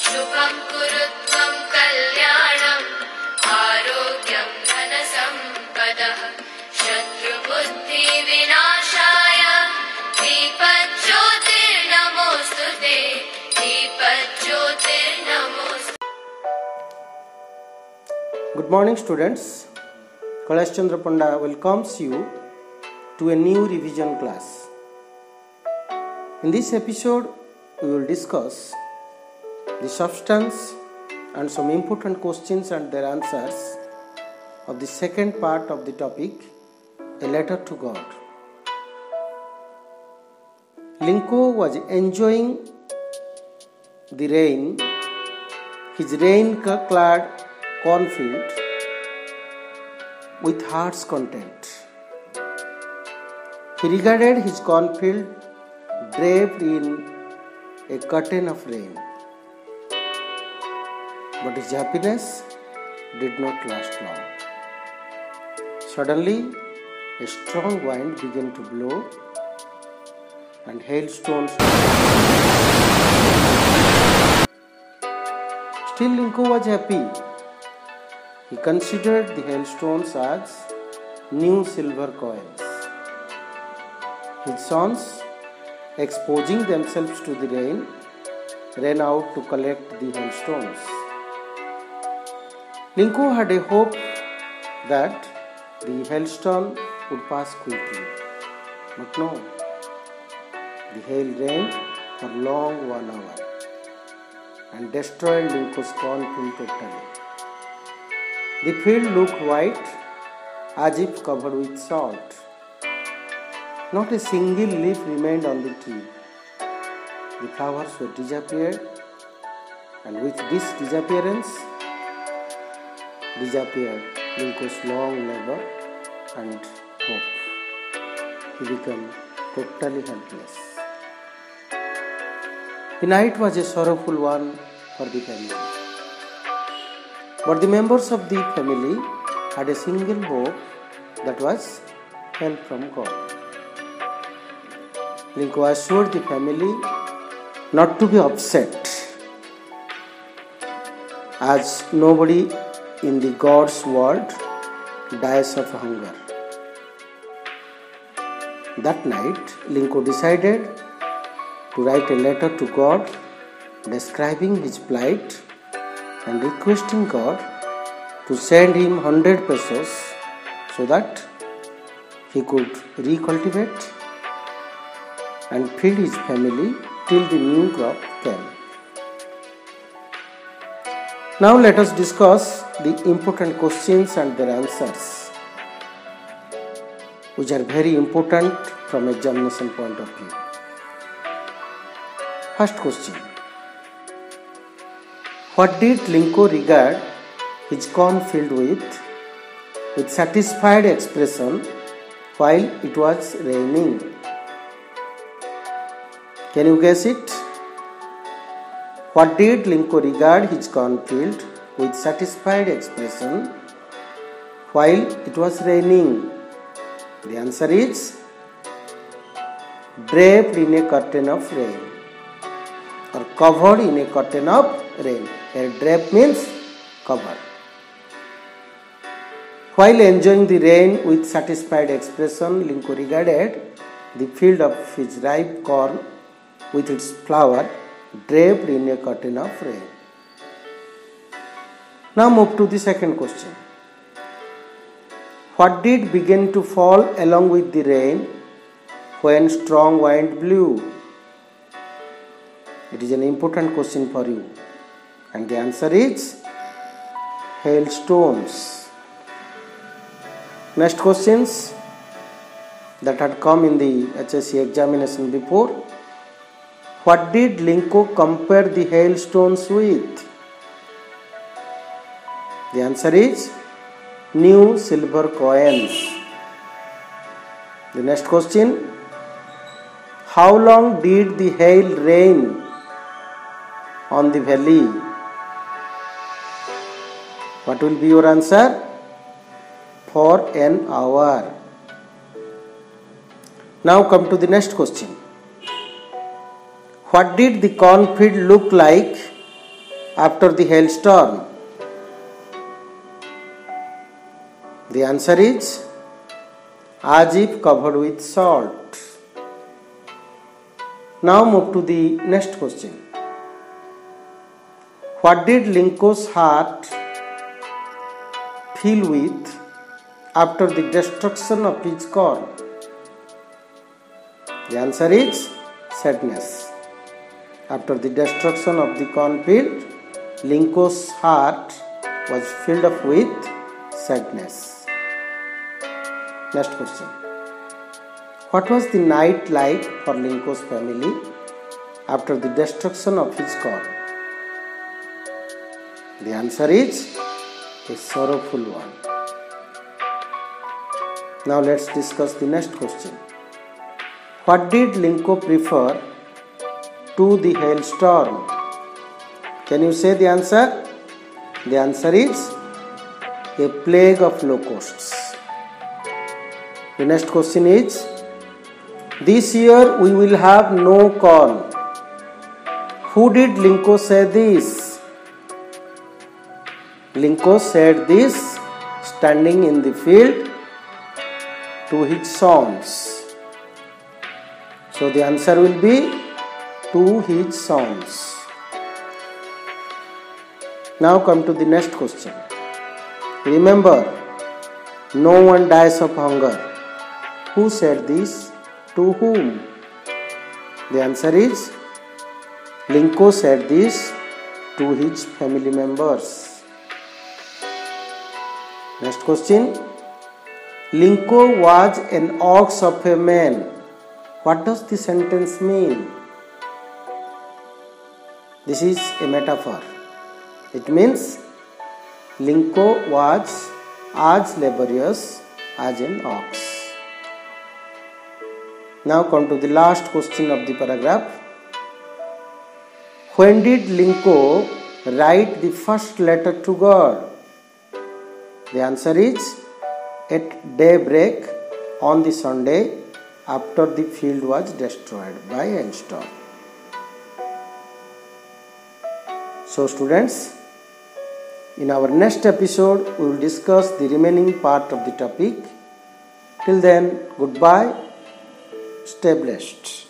शुभं कुरुत्वं कल्याणम् आरोग्यं धनसम्पदः शत्रुबुद्धिविनाशाय दीपज्योतिर्नमोऽस्तुते दीपज्योतिर्नमोऽस्तुते। Good morning students. Kailash Chandra Panda welcomes you to a new revision class. In this episode we will discuss the substance and some important questions and their answers of the second part of the topic, A Letter to God. Linko was enjoying the rain, his rain-clad cornfield, with heart's content. He regarded his cornfield draped in a curtain of rain. But his happiness did not last long. Suddenly, a strong wind began to blow and hailstones. Still, Linko was happy. He considered the hailstones as new silver coins. His sons, exposing themselves to the rain, ran out to collect the hailstones. Linko had a hope that the hailstone would pass quickly. But no, the hail rained for long 1 hour and destroyed Linko's cornfield totally. The field looked white as if covered with salt. Not a single leaf remained on the tree. The flowers were disappeared, and with this disappearance, disappeared Linko's long labor and hope. He became totally helpless. The night was a sorrowful one for the family. But the members of the family had a single hope, that was help from God. Linko assured the family not to be upset, as nobody in the God's world dies of hunger. That night, Linko decided to write a letter to God describing his plight and requesting God to send him 100 pesos so that he could recultivate and feed his family till the new crop came. Now let us discuss the important questions and their answers, which are very important from examination point of view. First question. What did Linko regard his cornfield with satisfied expression while it was raining? Can you guess it? What did Linko regard his cornfield with satisfied expression while it was raining? The answer is draped in a curtain of rain, or covered in a curtain of rain. Here drape means cover. While enjoying the rain with satisfied expression, Linko regarded the field of his ripe corn with its flower draped in a curtain of rain. Now move to the second question. What did begin to fall along with the rain when strong wind blew? It is an important question for you, and the answer is hailstones. Next questions that had come in the HSC examination before. What did Linko compare the hailstones with? The answer is new silver coins. The next question. How long did the hail rain on the valley? What will be your answer? For an hour. Now come to the next question. What did the cornfield look like after the hailstorm? The answer is as if covered with salt. Now move to the next question. What did Lincoln's heart fill with after the destruction of his corn? The answer is sadness. After the destruction of the cornfield, Lincoln's heart was filled up with sadness. Next question. What was the night like for Lincoln's family after the destruction of his corn? The answer is a sorrowful one. Now let's discuss the next question. What did Lincoln prefer to the hailstorm? Can you say the answer? The answer is a plague of locusts. The next question is, this year we will have no corn. Who did Lincoln say this? Lincoln said this standing in the field to his sons. So the answer will be to his sons. Now come to the next question. Remember, no one dies of hunger. Who said this? To whom? The answer is Lincoln said this to his family members. Next question. Lincoln was an ox of a man. What does the sentence mean? This is a metaphor. It means Lincoln was as laborious as an ox. Now come to the last question of the paragraph. When did Lincoln write the first letter to God? The answer is at daybreak on the Sunday after the field was destroyed by a hailstorm. So students, in our next episode we will discuss the remaining part of the topic. Till then, goodbye. Stay blessed.